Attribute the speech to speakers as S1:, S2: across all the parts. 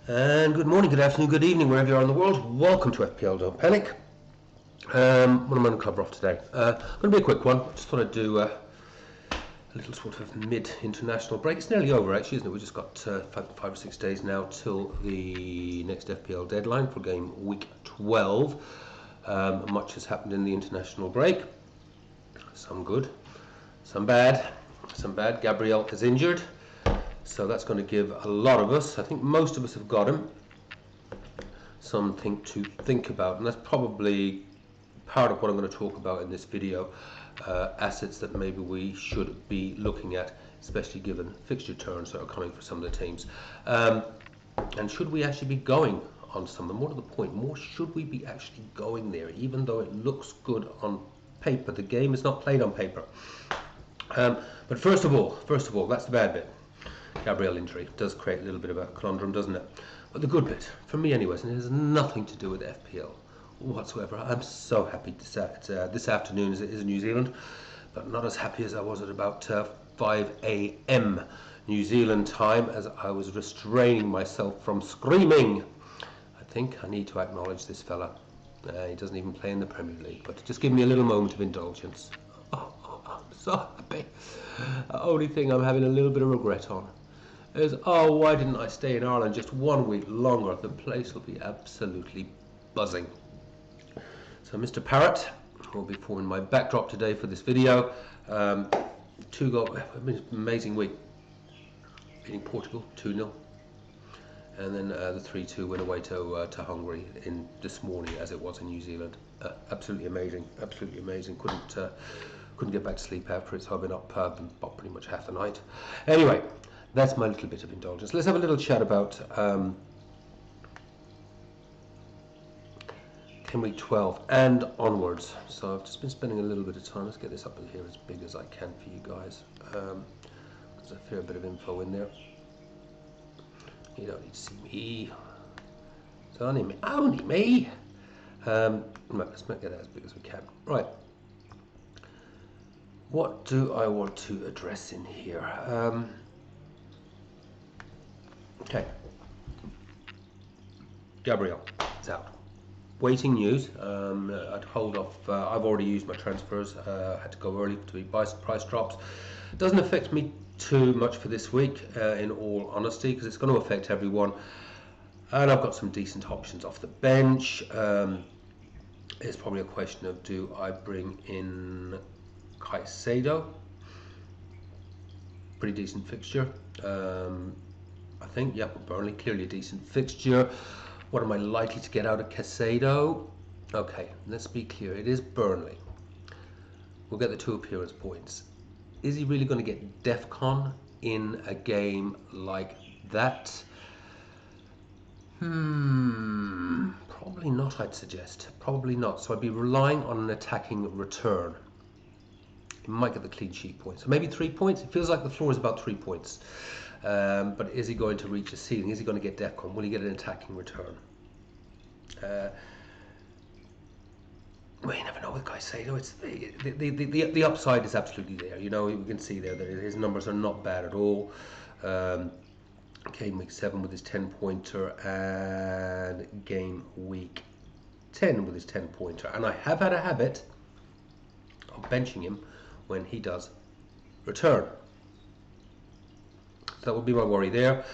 S1: And good morning, good afternoon, good evening, wherever you are in the world. Welcome to FPL, don't panic. What am I going to cover off today? Going to be a quick one. Just thought I'd do a little sort of mid-international break. It's nearly over, actually, isn't it? We've just got 5 or 6 days now till the next FPL deadline for game week 12. Much has happened in the international break. Some good, some bad. Gabriel is injured. So that's going to give a lot of us, I think most of us have got him, something to think about. And that's probably part of what I'm going to talk about in this video. Assets that maybe we should be looking at, especially given fixture turns that are coming for some of the teams. And should we actually be going on some of them? More to the point, more should we be actually going there, even though it looks good on paper? The game is not played on paper. But first of all, that's the bad bit. Gabriel injury does create a little bit of a conundrum, doesn't it? But the good bit, for me anyways, and it has nothing to do with FPL whatsoever. I'm so happy this afternoon as it is in New Zealand, but not as happy as I was at about 5 a.m. New Zealand time, as I was restraining myself from screaming. I think I need to acknowledge this fella. He doesn't even play in the Premier League, but just give me a little moment of indulgence. I'm so happy. The only thing I'm having a little bit of regret on is, why didn't I stay in Ireland just 1 week longer? The place will be absolutely buzzing. So Mr. Parrott will be forming my backdrop today for this video. 2 goal, amazing week. Beating Portugal 2-0. And then the 3-2 win away to Hungary in this morning, as it was in New Zealand. Absolutely amazing, absolutely amazing. Couldn't get back to sleep after it, so I've been up pretty much half the night. Anyway, that's my little bit of indulgence. Let's have a little chat about game week 12 and onwards. So I've just been spending a little bit of time. Let's get this up in here as big as I can for you guys. There's a fair bit of info in there. You don't need to see me. It's only me. Right, let's make that as big as we can. Right. What do I want to address in here? Okay. Gabriel is out. Waiting news. I'd hold off. I've already used my transfers. Had to go early to buy some price drops. Doesn't affect me too much for this week, in all honesty, because it's going to affect everyone. And I've got some decent options off the bench. It's probably a question of, do I bring in Caicedo? Pretty decent fixture. I think, yeah, Burnley, clearly a decent fixture. What am I likely to get out of Caicedo? Okay, let's be clear. It is Burnley. We'll get the 2 appearance points. Is he really going to get DEFCON in a game like that? Probably not, I'd suggest. Probably not. So I'd be relying on an attacking return. He might get the clean sheet points. So maybe 3 points. It feels like the floor is about 3 points. But is he going to reach a ceiling? Is he going to get DEFCON? Will he get an attacking return? Well, you never know with Caicedo. It's the upside is absolutely there. You know, we can see there that his numbers are not bad at all. Game week 7 with his 10-pointer, and game week 10 with his 10-pointer. And I have had a habit of benching him when he does return. So that would be my worry there.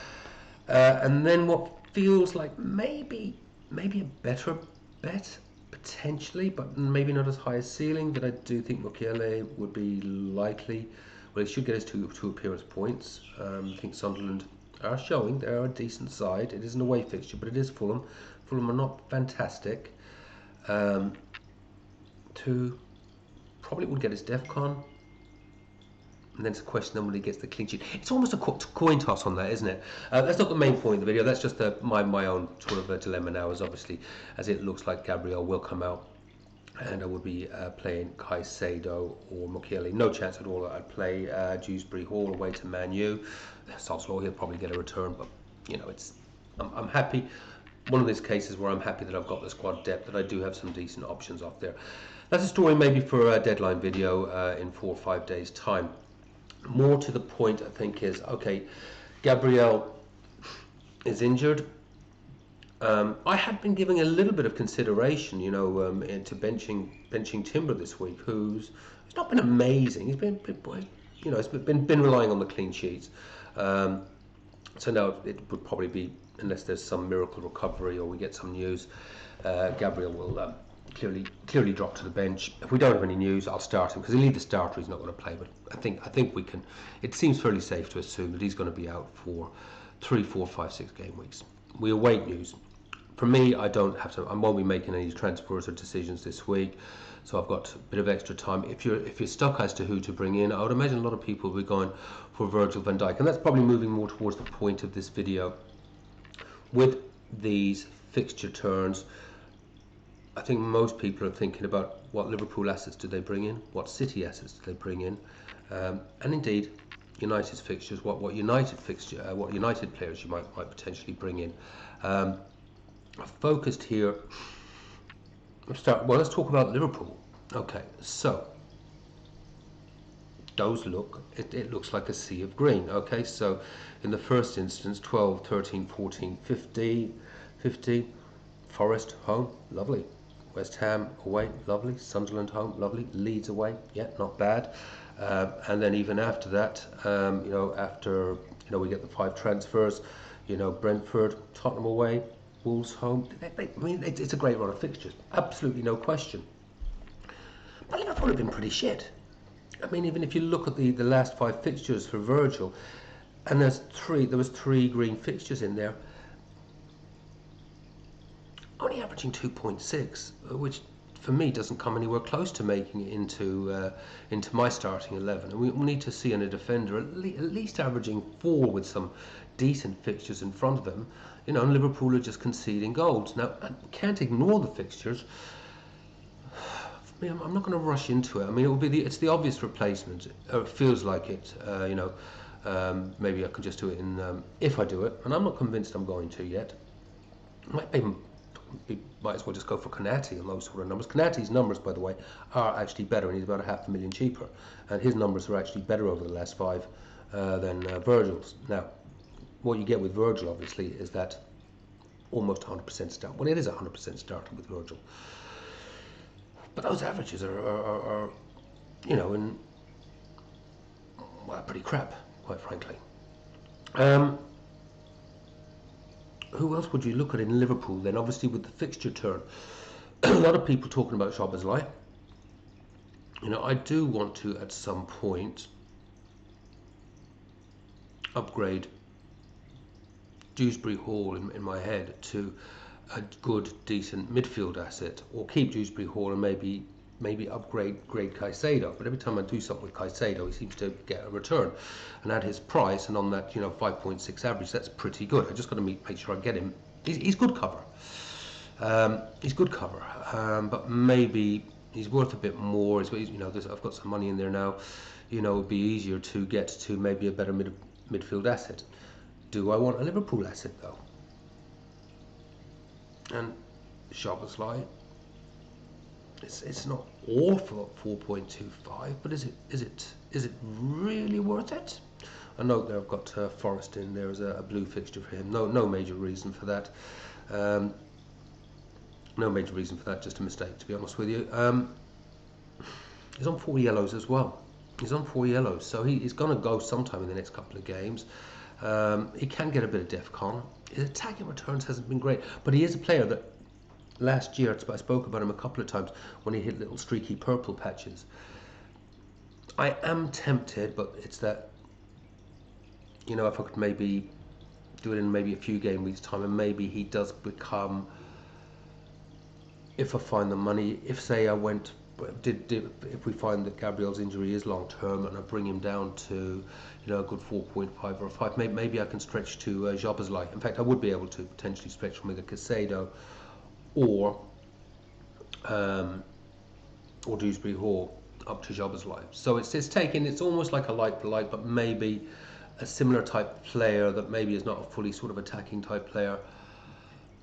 S1: And then what feels like maybe a better bet, potentially, but maybe not as high as ceiling, that I do think Mukiele would be likely. Well, he should get his two appearance points. I think Sunderland are showing they're a decent side. It is an away fixture, but it is Fulham. Fulham are not fantastic. Probably would get his DEFCON. And then it's a question then when he gets the clean sheet. It's almost a coin toss on that, isn't it? That's not the main point of the video. That's just my own sort of a dilemma now, is obviously, as it looks like Gabriel will come out, and I would be playing Caicedo or Mukiele. No chance at all that I'd play Dewsbury Hall away to Man U. Salzlaw, he'll probably get a return, but you know, I'm happy. One of these cases where I'm happy that I've got the squad depth, that I do have some decent options off there. That's a story maybe for a deadline video in 4 or 5 days' time. More to the point, I think, is, okay, Gabriel is injured. I had been giving a little bit of consideration, into benching Timber this week, who's not been amazing. He's been, he's been relying on the clean sheets. So now it would probably be, unless there's some miracle recovery or we get some news, Gabriel will clearly drop to the bench. If we don't have any news, I'll start him, because he'll either start or he's not going to play. But I think we can. It seems fairly safe to assume that he's going to be out for 3, 4, 5, 6 game weeks. We await news. For me, I won't be making any transfers or decisions this week, so I've got a bit of extra time. If you're stuck as to who to bring in, I would imagine a lot of people will be going for Virgil van Dijk, and that's probably moving more towards the point of this video. With these fixture turns, I think most people are thinking about what Liverpool assets do they bring in, what City assets do they bring in, and indeed United's fixtures, what United players you might potentially bring in. I've focused here. Let's talk about Liverpool. Okay, so those it looks like a sea of green. Okay, so in the first instance, 12, 13, 14, 15, Forest home, lovely. West Ham away, lovely. Sunderland home, lovely. Leeds away, yeah, not bad. And then even after that, after we get the 5 transfers, Brentford, Tottenham away, Wolves home. I mean, it's a great run of fixtures, absolutely no question. But Liverpool have been pretty shit. I mean, even if you look at the last 5 fixtures for Virgil, and there was 3 green fixtures in there, only averaging 2.6, which for me doesn't come anywhere close to making it into my starting 11. And we need to see in a defender at least averaging 4 with some decent fixtures in front of them. And Liverpool are just conceding goals. Now, I can't ignore the fixtures. I'm not going to rush into it. I mean, it's the obvious replacement. It feels like it. Maybe I could just do it if I do it, and I'm not convinced I'm going to yet. Might as well just go for Konate and those sort of numbers. Konate's numbers, by the way, are actually better, and he's about $500,000 cheaper. And his numbers are actually better over the last 5 than Virgil's. Now, what you get with Virgil, obviously, is that almost 100% start. Well, it is 100% starting with Virgil. But those averages are pretty crap, quite frankly. Who else would you look at in Liverpool then? Obviously, with the fixture turn, a lot of people talking about Szoboszlai. I do want to, at some point, upgrade Dewsbury Hall in my head to a good, decent midfield asset, or keep Dewsbury Hall and maybe upgrade Caicedo. But every time I do something with Caicedo, he seems to get a return. And at his price, and on that 5.6 average, that's pretty good. I just got to make sure I get him. He's good cover. He's good cover, but maybe he's worth a bit more. I've got some money in there now. It would be easier to get to maybe a better midfield asset. Do I want a Liverpool asset though? And Szoboszlai, it's not awful at 4.25, but is it really worth it? A note there, I've got Forest in there as a blue fixture for him. No major reason for that. No major reason for that, just a mistake, to be honest with you. He's on 4 yellows as well. He's on 4 yellows, so he's going to go sometime in the next couple of games. He can get a bit of DEFCON. His attacking returns hasn't been great, but he is a player that last year, I spoke about him a couple of times when he hit little streaky purple patches. I am tempted, but it's that, if I could maybe do it in maybe a few game weeks time, and maybe he does become, if I find the money, if we find that Gabriel's injury is long term and I bring him down to a good 4.5 or a 5, maybe I can stretch to Szoboszlai. In fact, I would be able to potentially stretch from either Caicedo or Dewsbury Hall up to Szoboszlai. So it's almost like a like for like, but maybe a similar type player that maybe is not a fully sort of attacking type player,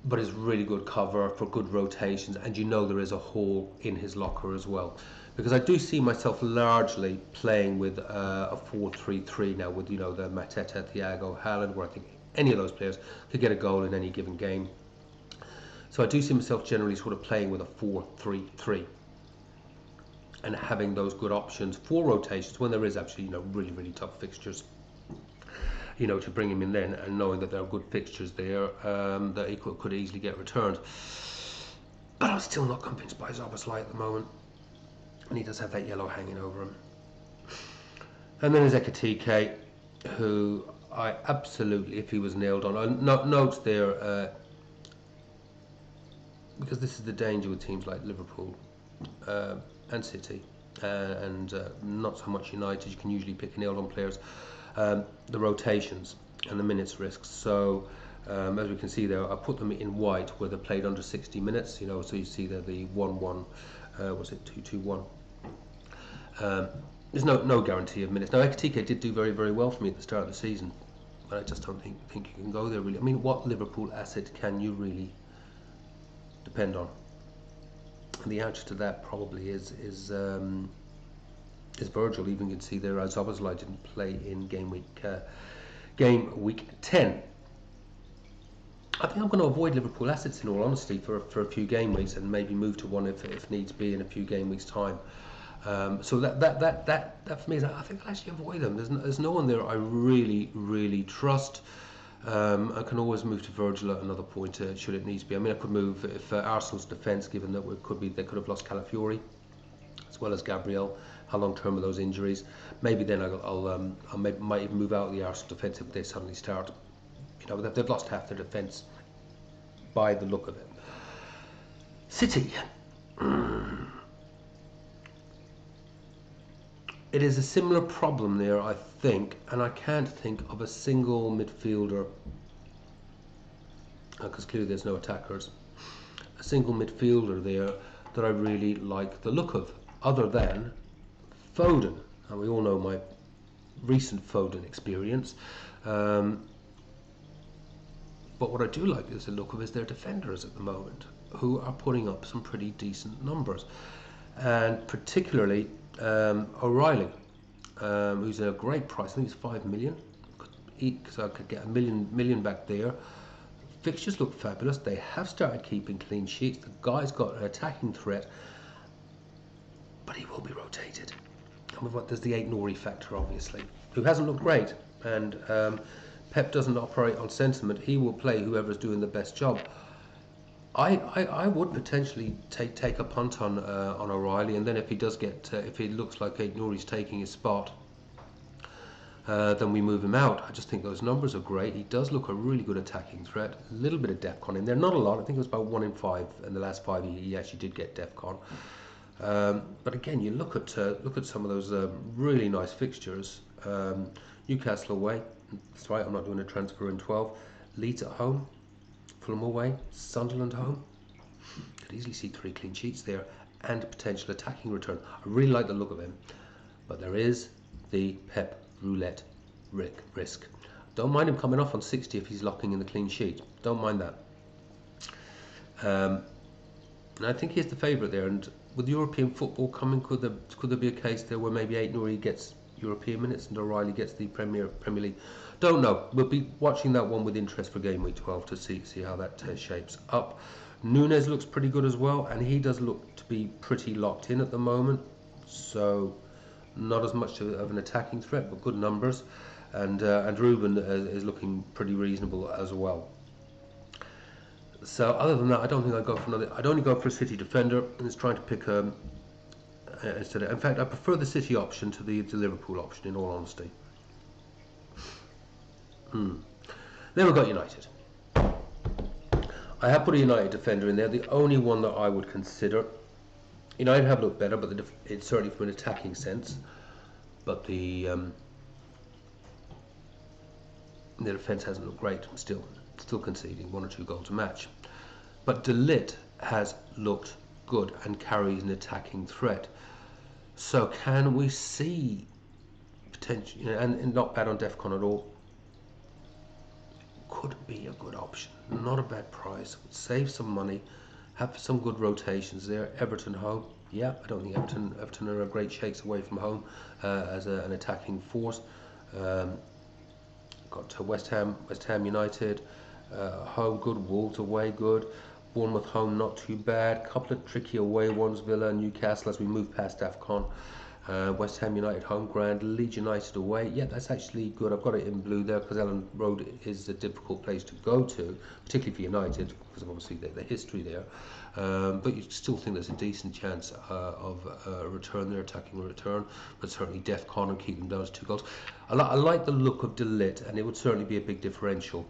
S1: but is really good cover for good rotations, and there is a hole in his locker as well. Because I do see myself largely playing with a 4-3-3 now, with the Mateta, Thiago, Haaland, where I think any of those players could get a goal in any given game. So I do see myself generally sort of playing with a 4-3-3 and having those good options for rotations when there is actually, you know, really, really tough fixtures, you know, to bring him in then, and knowing that there are good fixtures there that he could easily get returned. But I'm still not convinced by Szoboszlai at the moment, and he does have that yellow hanging over him. And then there's Ekitike, who I absolutely, if he was nailed on, note there, because this is the danger with teams like Liverpool and City, and not so much United. You can usually pick nailed on players, the rotations and the minutes risks. So as we can see there, I put them in white where they played under 60 minutes, you know, so you see there the 1-1, was it 2-2-1? There's no guarantee of minutes. Now Ekitike did do very, very well for me at the start of the season, but I just don't think you can go there really. I mean, what Liverpool asset can you really depend on? And the answer to that probably is Virgil. Even you can see there, Szoboszlai didn't play in game week 10. I think I'm going to avoid Liverpool assets in all honesty for a few game weeks, and maybe move to one if needs be in a few game weeks time. So that for me is, I think I'll actually avoid them. There's no one there I really trust. I can always move to Virgil at another point should it need to be. I mean, I could move if Arsenal's defence, given that they could have lost Calafiori as well as Gabriel. How long term are those injuries? Maybe then I might even move out of the Arsenal defence if they suddenly start. You know, they've lost half their defence by the look of it. City. It is a similar problem there, I think, and I can't think of a single midfielder, because clearly there's no attackers, a single midfielder there that I really like the look of, other than Foden. And we all know my recent Foden experience. But what I do like is the look of is their defenders at the moment, who are putting up some pretty decent numbers, and particularly O'Reilly, who's at a great price. I think it's 5 million, so I could get a million back there. Fixtures look fabulous. They have started keeping clean sheets. The guy's got an attacking threat, but he will be rotated. And there's the 8 Nori factor, obviously, who hasn't looked great, and Pep doesn't operate on sentiment. He will play whoever's doing the best job. I would potentially take a punt on O'Reilly, and then if he does get if it looks like Nouri's taking his spot, then we move him out. I just think those numbers are great. He does look a really good attacking threat. A little bit of DEFCON in there, not a lot. I think it was about 1 in 5 in the last 5. He actually did get DEFCON. But again, you look at some of those really nice fixtures. Newcastle away. That's right. I'm not doing a transfer in 12. Leeds at home. Fulham away, Sunderland home. Could easily see 3 clean sheets there, and potential attacking return. I really like the look of him, but there is the Pep roulette risk. Don't mind him coming off on 60 if he's locking in the clean sheet. Don't mind that. And I think he's the favourite there. And with European football coming, could there be a case there where maybe Aït-Nouri gets European minutes and O'Reilly gets the Premier League? Don't know. We'll be watching that one with interest for game week 12 to see how that shapes up. Núñez looks pretty good as well, and he does look to be pretty locked in at the moment. So not as much of an attacking threat, but good numbers. And Ruben is looking pretty reasonable as well. So other than that, I don't think I'd go for another. I'd only go for a City defender, and it's trying to pick instead. In fact, I prefer the City option to the Liverpool option, in all honesty. Then we've got United. I have put a United defender in there, the only one that I would consider. United have looked better, but it's certainly from an attacking sense. But the defence hasn't looked great. Still conceding 1 or 2 goals a match. But De Ligt has looked good and carries an attacking threat. So can we see potential, and not bad on DEFCON at all, could be a good option. Not a bad price, save some money, have some good rotations there. Everton home, yeah, I don't think Everton are a great shakes away from home as an attacking force. Got to West Ham United home good, Wolves away good, Bournemouth home, not too bad. Couple of tricky away ones, Villa, Newcastle as we move past AFCON. West Ham United home ground, Leeds United away. Yeah, that's actually good. I've got it in blue there because Ellen Road is a difficult place to go to, particularly for United, because of obviously the history there. But you still think there's a decent chance of a return there, attacking a return, but certainly DEFCON and keep them down to 2 goals. I like the look of De Ligt, and it would certainly be a big differential.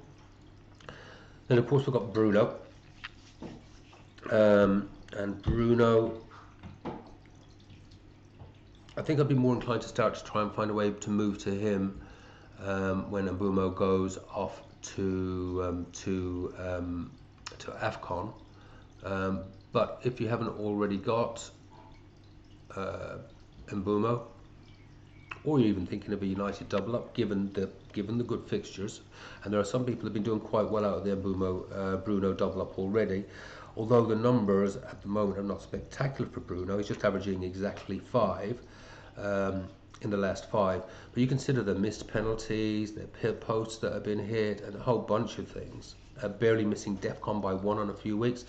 S1: Then of course we've got Bruno. And Bruno, I think I'd be more inclined to start to try and find a way to move to him when Mbeumo goes off to AFCON. But if you haven't already got Mbeumo, or you're even thinking of a United double up, given the good fixtures, and there are some people who have been doing quite well out of the Mbeumo Bruno double up already. Although the numbers at the moment are not spectacular for Bruno, he's just averaging exactly 5 in the last 5. But you consider the missed penalties, the posts that have been hit, and a whole bunch of things. Barely missing DEFCON by 1 on a few weeks.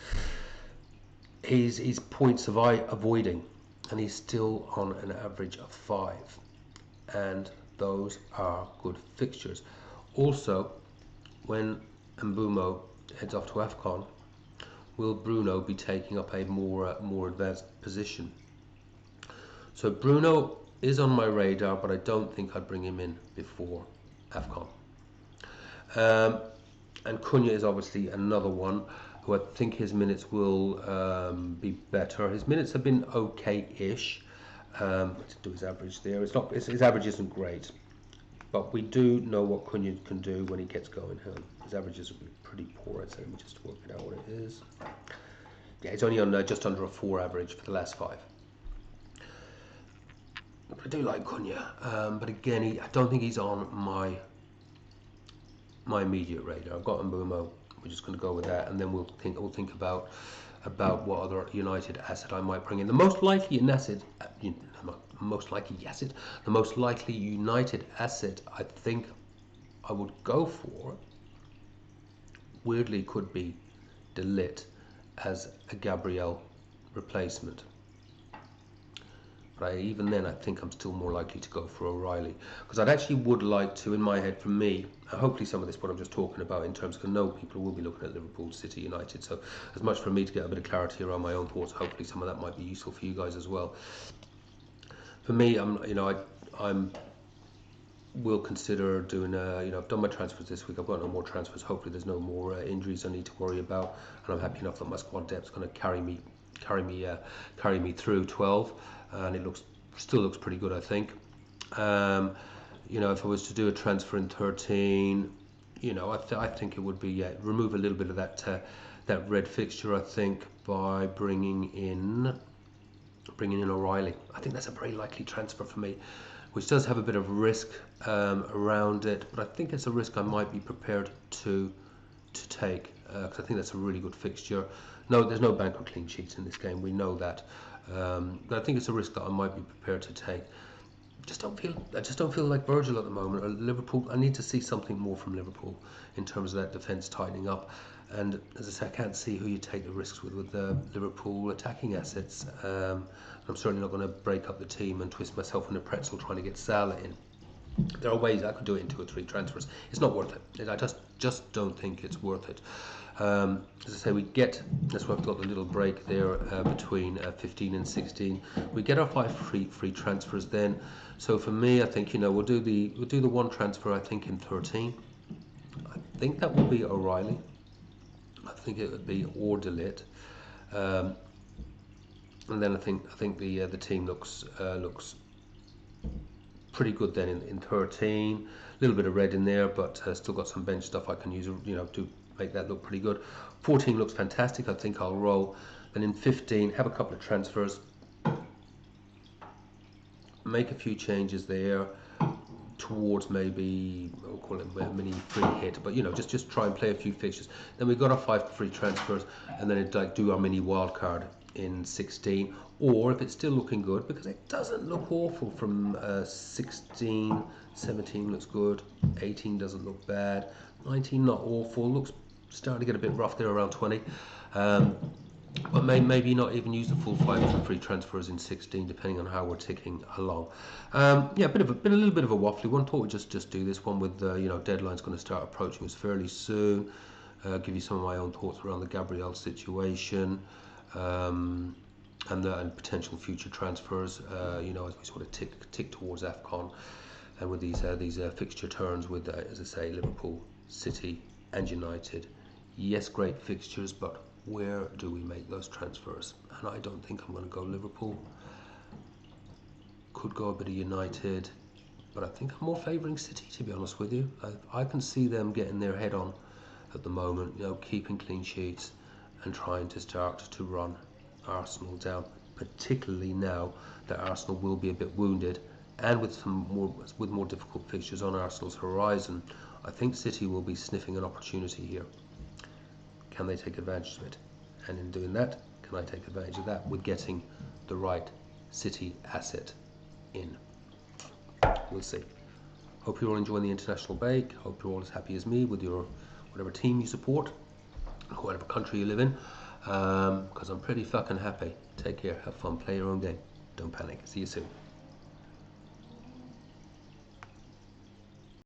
S1: He's points avoiding, and he's still on an average of 5. And those are good fixtures. Also, when Mbeumo heads off to AFCON, will Bruno be taking up a more advanced position? So Bruno is on my radar, but I don't think I'd bring him in before AFCON. And Cunha is obviously another one who I think his minutes will be better. His minutes have been okay-ish. Let's do his average there. His average isn't great, but we do know what Cunha can do when he gets going. His averages will be pretty poor. I'd say. Let me just work it out what it is. Yeah, he's only on just under a 4 average for the last 5. I do like Cunha, but again, I don't think he's on my immediate radar. I've got Mbeumo. We're just going to go with that, and then we'll think about what other United asset I might bring in. The most likely United asset I think I would go for, weirdly, could be De Ligt as a Gabriel replacement. But even then, I think I'm still more likely to go for O'Reilly, because I'd actually would like to, in my head, for me, hopefully some of this what I'm just talking about in terms, because I know people will be looking at Liverpool, City, United, so as much for me to get a bit of clarity around my own thoughts, hopefully some of that might be useful for you guys as well. For me, I'm will consider doing I've done my transfers this week. I've got no more transfers. Hopefully there's no more injuries I need to worry about, and I'm happy enough that my squad depth is going to carry me through 12, and it still looks pretty good, I think. If I was to do a transfer in 13, I think it would be remove a little bit of that red fixture, I think, by bringing in O'Reilly. I think that's a very likely transfer for me, which does have a bit of risk around it, but I think it's a risk I might be prepared to take, because I think that's a really good fixture. No, there's no bank on clean sheets in this game, we know that, but I think it's a risk that I might be prepared to take. I just don't feel like Virgil at the moment, or Liverpool. I need to see something more from Liverpool in terms of that defence tightening up. And as I say, I can't see who you take the risks with the Liverpool attacking assets. I'm certainly not going to break up the team and twist myself in a pretzel trying to get Salah in. There are ways I could do it in 2 or 3 transfers. It's not worth it. I just don't think it's worth it. As I say, that's why I've got the little break there between 15 and 16. We get our 5 free transfers then. So for me, I think we'll do the 1 transfer, I think, in 13. I think that will be O'Reilly. I think it would be or De Ligt. And then I think the team looks pretty good then in 13. A little bit of red in there, but still got some bench stuff I can use, to make that look pretty good. 14 looks fantastic. I think I'll roll. Then in 15, have a couple of transfers, make a few changes there towards maybe, we'll call it a mini free hit, but just try and play a few fixtures. Then we've got our 5 free transfers, and then do our mini wild card in 16, or if it's still looking good, because it doesn't look awful from 16, 17 looks good, 18 doesn't look bad, 19 not awful, looks starting to get a bit rough there around 20. But maybe not even use the full 5 for free transfers in 16, depending on how we're ticking along. Yeah, a little bit of a waffly one. Thought we'd just do this one with deadline's going to start approaching us fairly soon. Give you some of my own thoughts around the Gabriel situation, and potential future transfers. As we sort of tick towards AFCON, and with these fixture turns with, as I say, Liverpool, City, and United. Yes, great fixtures, but where do we make those transfers? And I don't think I'm going to go Liverpool. Could go a bit of United, but I think I'm more favouring City, to be honest with you. I can see them getting their head on at the moment, keeping clean sheets and trying to start to run Arsenal down, particularly now that Arsenal will be a bit wounded, and with more difficult fixtures on Arsenal's horizon. I think City will be sniffing an opportunity here. Can they take advantage of it? And in doing that, can I take advantage of that with getting the right City asset in? We'll see. Hope you're all enjoying the international break. Hope you're all as happy as me with your whatever team you support, whatever country you live in, because I'm pretty fucking happy. Take care, have fun, play your own game. Don't panic. See you soon.